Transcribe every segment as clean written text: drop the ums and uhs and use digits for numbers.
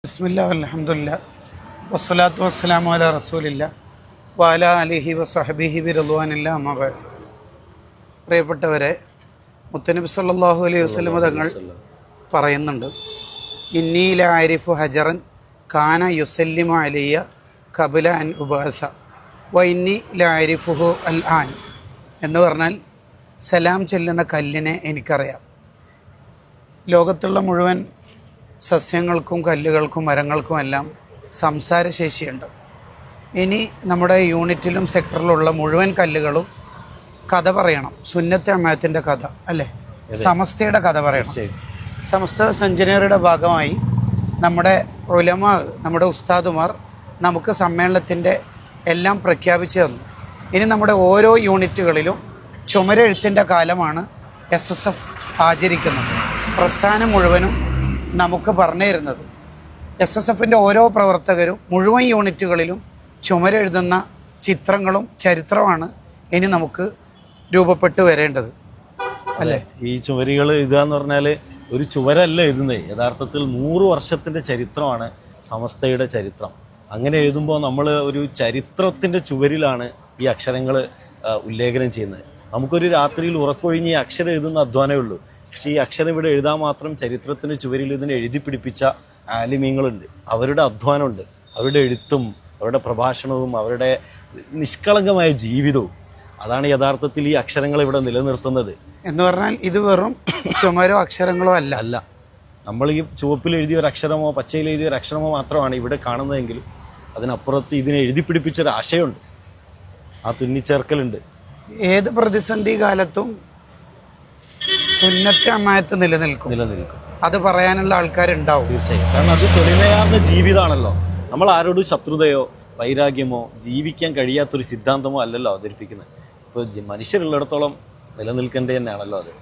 ബിസ്മില്ലാ അൽഹംദുലില്ലാ വസ്സലാത്തു വസ്സലാമു അലാ റസൂലില്ലാ വഅലാ അലിഹി വസ്വഹ്ബിഹി ബിറദ്വാനില്ലാ അമ്മാ ബഅദ്. പ്രിയപ്പെട്ടവരെ, മുത്തനബി സല്ലല്ലാഹു അലൈഹി വസല്ലം തങ്ങൾ പറയുന്നുണ്ട്, ഇന്നി ലഅരിഫു ഹജറൻ കാന യുസല്ലിമു അലയ്യ ഖബല അൻ ഉബഅസ വ ഇന്നി ലഅരിഫുഹു അൽ ആൻ എന്ന് പറഞ്ഞാൽ, സലാം ചെല്ലുന്ന കല്ലിനെ എനിക്കറിയാം. ലോകത്തുള്ള മുഴുവൻ സസ്യങ്ങൾക്കും കല്ലുകൾക്കും മരങ്ങൾക്കുമെല്ലാം സംസാരശേഷിയുണ്ട്. ഇനി നമ്മുടെ യൂണിറ്റിലും സെക്ടറിലുള്ള മുഴുവൻ കല്ലുകളും കഥ പറയണം. സുന്നത്തെ അമ്മയത്തിൻ്റെ കഥ അല്ലേ, സമസ്തയുടെ കഥ പറയണം. സമസ്ത സെഞ്ചുറിയുടെ ഭാഗമായി നമ്മുടെ ഉലമ, നമ്മുടെ ഉസ്താദുമാർ നമുക്ക് സമ്മേളനത്തിൻ്റെ എല്ലാം പ്രഖ്യാപിച്ചു തന്നു. ഇനി നമ്മുടെ ഓരോ യൂണിറ്റുകളിലും ചുമരെഴുത്തിൻ്റെ കാലമാണ് SSF ആചരിക്കുന്നത്. പ്രസ്ഥാനം മുഴുവനും നമുക്ക് പറഞ്ഞു തരുന്നത്, SSFൻ്റെ ഓരോ പ്രവർത്തകരും മുഴുവൻ യൂണിറ്റുകളിലും ചുമരെഴുതുന്ന ചിത്രങ്ങളും ചരിത്രമാണ് ഇനി നമുക്ക് രൂപപ്പെട്ടു വരേണ്ടത് അല്ലേ. ഈ ചുവരികൾ എഴുതുകയെന്ന് പറഞ്ഞാൽ ഒരു ചുവരല്ല എഴുതുന്നത്, യഥാർത്ഥത്തിൽ 100 വർഷത്തിൻ്റെ ചരിത്രമാണ് സമസ്തയുടെ ചരിത്രം. അങ്ങനെ എഴുതുമ്പോൾ നമ്മൾ ഒരു ചരിത്രത്തിൻ്റെ ചുവരിലാണ് ഈ അക്ഷരങ്ങൾ ഉല്ലേഖനം ചെയ്യുന്നത്. നമുക്കൊരു രാത്രിയിൽ ഉറക്കൊഴിഞ്ഞ് ഈ അക്ഷരം എഴുതുന്ന അധ്വാനമേ ഉള്ളൂ. പക്ഷേ ഈ അക്ഷരം ഇവിടെ എഴുതാൻ മാത്രം ചരിത്രത്തിൻ്റെ ചുവരിൽ ഇതിനെ എഴുതി പിടിപ്പിച്ച ആലിമീങ്ങളുണ്ട്. അവരുടെ അധ്വാനമുണ്ട്, അവരുടെ എഴുത്തും അവരുടെ പ്രഭാഷണവും അവരുടെ നിഷ്കളങ്കമായ ജീവിതവും. അതാണ് യഥാർത്ഥത്തിൽ ഈ അക്ഷരങ്ങൾ ഇവിടെ നിലനിർത്തുന്നത്. എന്ന് പറഞ്ഞാൽ ഇത് വെറും ചുമരോ അക്ഷരങ്ങളോ അല്ല. നമ്മൾ ഈ ചുവപ്പിൽ എഴുതിയ ഒരു അക്ഷരമോ പച്ചയിൽ എഴുതിയ ഒരു അക്ഷരമോ മാത്രമാണ് ഇവിടെ കാണുന്നതെങ്കിലും അതിനപ്പുറത്ത് ഇതിനെ എഴുതി പിടിപ്പിച്ചൊരു ആശയമുണ്ട്, ആ തുന്നിച്ചേർക്കലുണ്ട്. ഏത് പ്രതിസന്ധി കാലത്തും സുന്നത്തെ അമ്മായത്ത് നിലനിൽക്കും. അത് പറയാനുള്ള ആൾക്കാരുണ്ടാവും തീർച്ചയായും. കാരണം അത് തൊലിമയാർന്ന ജീവിതമാണല്ലോ. നമ്മൾ ആരോടും ശത്രുതയോ വൈരാഗ്യമോ ജീവിക്കാൻ കഴിയാത്തൊരു സിദ്ധാന്തമോ അല്ലല്ലോ അവതരിപ്പിക്കുന്നത്. ഇപ്പോൾ മനുഷ്യരുള്ളിടത്തോളം നിലനിൽക്കേണ്ടത് തന്നെയാണല്ലോ അത്.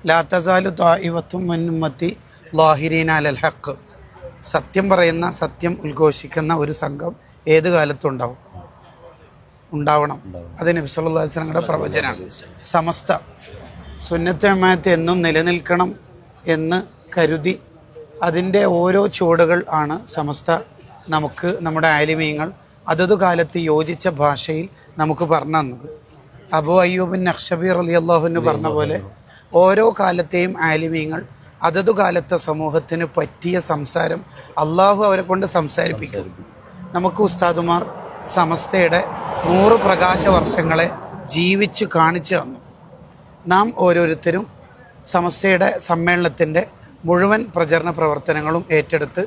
ലാ തസാലു ത്വാഇഫത്തും മിൻ ഉമ്മത്തി ളാഹിരീന അലൽ ഹഖ്. സത്യം പറയുന്ന, സത്യം ഉദ്ഘോഷിക്കുന്ന ഒരു സംഘം ഏത് കാലത്തും ഉണ്ടാവണം. അത് നബി സല്ലല്ലാഹു അലൈഹി വസല്ലമയുടെ പ്രവചനമാണ്. സമസ്ത സുന്നത്തെ അമ്മായത്ത് എന്നും നിലനിൽക്കണം എന്ന് കരുതി അതിൻ്റെ ഓരോ ചുവടുകൾ ആണ് സമസ്ത നമുക്ക്, നമ്മുടെ ആലിമീങ്ങൾ അതതു കാലത്ത് യോജിച്ച ഭാഷയിൽ നമുക്ക് പറഞ്ഞു തന്നത്. അബൂ അയ്യൂബിൻ നഖ്ശബി റളിയല്ലാഹു അൻഹു പറഞ്ഞ പോലെ ഓരോ കാലത്തെയും ആലിമീങ്ങൾ അതതു കാലത്തെ സമൂഹത്തിന് പറ്റിയ സംസാരം അള്ളാഹു അവരെ കൊണ്ട് സംസാരിപ്പിക്കും. നമുക്ക് ഉസ്താദുമാർ സമസ്തയുടെ 100 പ്രകാശ വർഷങ്ങളെ ജീവിച്ച് കാണിച്ചു തന്നു. നാം ഓരോരുത്തരും സമസ്തയുടെ സമ്മേളനത്തിൻ്റെ മുഴുവൻ പ്രചരണ പ്രവർത്തനങ്ങളും ഏറ്റെടുത്ത്